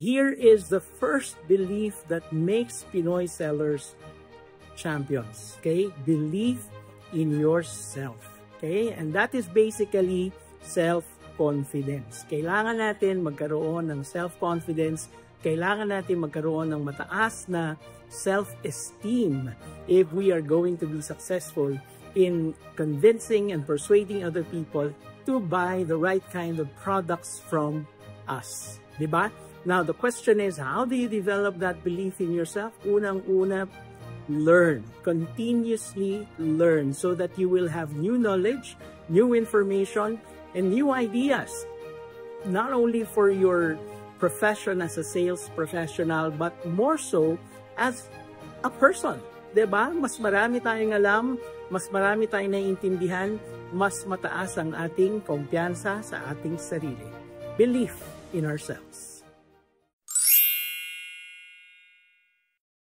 Here is the first belief that makes Pinoy sellers champions. Okay? Belief in yourself. Okay? And that is basically self-confidence. Kailangan natin magkaroon ng self-confidence. Kailangan natin magkaroon ng mataas na self-esteem if we are going to be successful in convincing and persuading other people to buy the right kind of products from us. Diba? Now, the question is, how do you develop that belief in yourself? Unang-una, learn. Continuously learn so that you will have new knowledge, new information, and new ideas. Not only for your profession as a sales professional, but more so as a person. Diba? Mas marami tayong alam, mas marami tayong naiintindihan, mas mataas ang ating kumpiyansa sa ating sarili. Belief in ourselves.